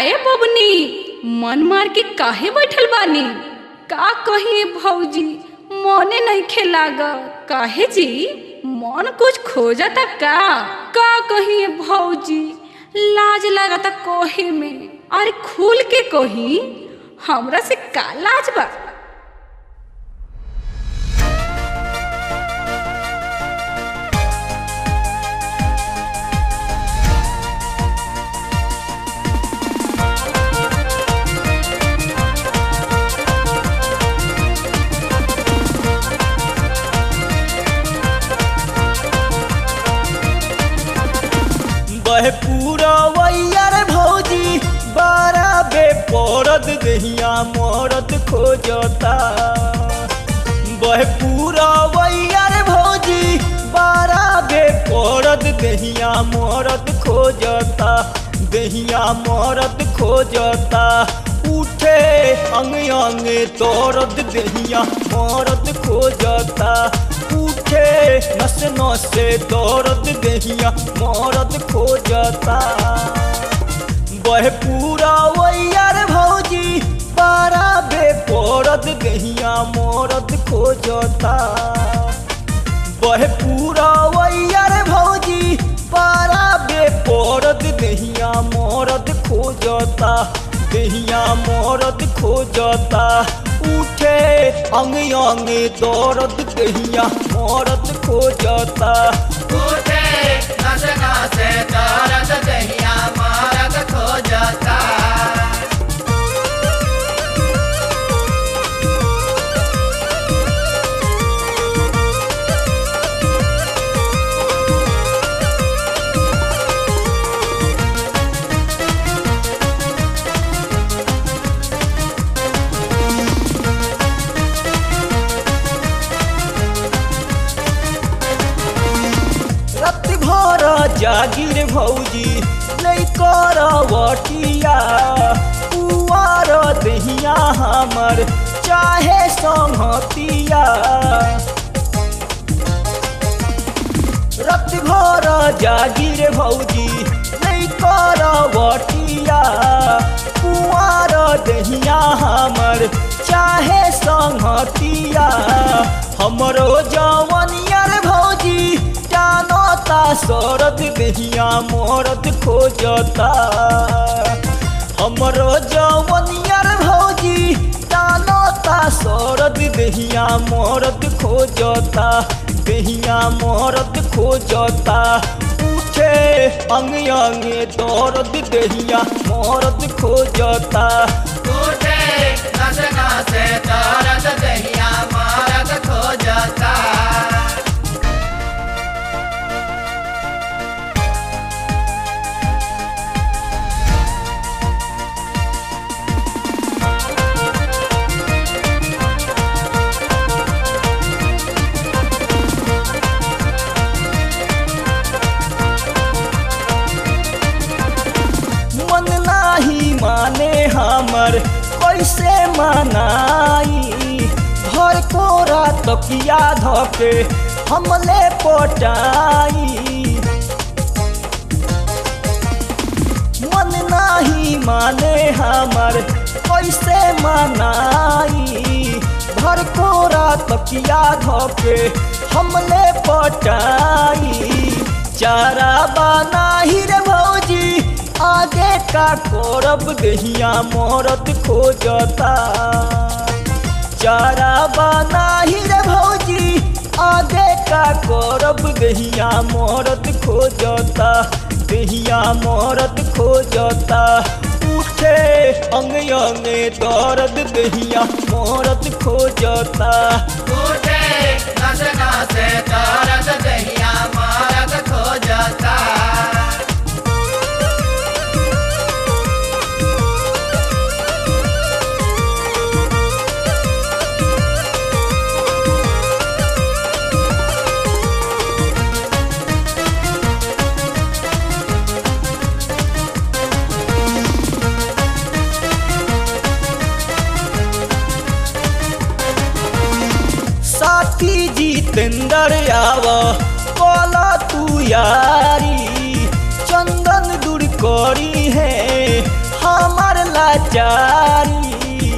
काए बबनी मन मार के काहे बैठल बानी? का कहिए भौजी, मने नहीं खेलाग। काहे जी, मन कुछ खोजता का कहिए भौजी, लाज लागता कहे में। अरे खुल के कही, हमरा से का लाज बा? बह पूरा वैयर भौजी बारा बे पौरद दहिया मोरद खोजता। बह पूरा वैयर भौजी बारा बे पौरद दहिया मोरद खोजता। दहिया मोरद खोजता, उठे अंग अंग तोरद दहिया मोरद खोजता। उठे नस नसे दौरद दहिया मोरद खोजता। बह पूरा वैयर भौजी बारा बे पौरद दहिया मोरद खोजता। बह पूरा वैयर भौजी बारा बे पौरद दहिया मोरद खोजता। दहिया मोरद खोजता, उठे अंग अंग दौरद दहिया मोरद खोजता। उठे नस नसे दौरद दहिया मोरद खोजता। जागिर भौजी नहीं करवटिया, पुआर दहिया हमर चाहे संहतिया। रत भर जागिर भौजी नहीं करवटिया, पुआर दहिया हमर चाहे संहतिया। हमरो जवनियर भौजी जानता सरद दहिया मोरद खोजता। हमरो जवनियर भौजी जानता सरद दहिया मोरद खोजता। दहिया मोरद खोजता, उठे अंग अंग दौरद दहिया मोरद खोजता। उठे नस नसे दौरद दहिया मोरद खोजता। माने हमर कैसे मनाई, भर कोरा तकिया धके हमले पटाई। मन नाही माने हमर कैसे मनाई, भर कोरा तकिया धके हमले पटाई। चारा बनाही रे भौजी आगे का कोरब दहिया मोरद खोजता। चारा बनाही रे भौजी आगे का कोरब दहिया मोरद खोजता। दहिया मोरद खोजता, उठे अंग अंग दौरद दहिया मोरद खोजता। उठे नस नसे दौरद दहिया मोरद खोजता। जितेंद्र आव कला तू यारी, चंदन दूर करी है हम लाचारी।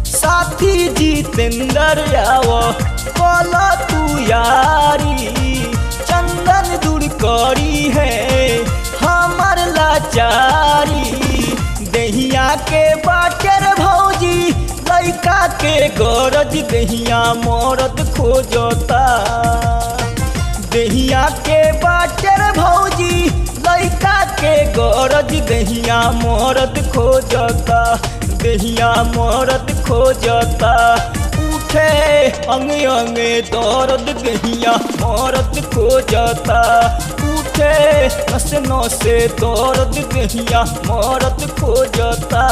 साथी जितेंद्र आवो बोला तू यारी, चंदन दूर करी है हमर लाचारी। दहिया के बाटर भौजी लइका के गरज, दहिया मरद खोजता। दहिया के बाटर भौजी लइका के गरज, दहिया मरद खोजता। दहिया मरद खोजता। उठे अंग अंग दर्द, दहिया मरद खोजता। उठे नस नस दर्द, दहिया मरद खोजता।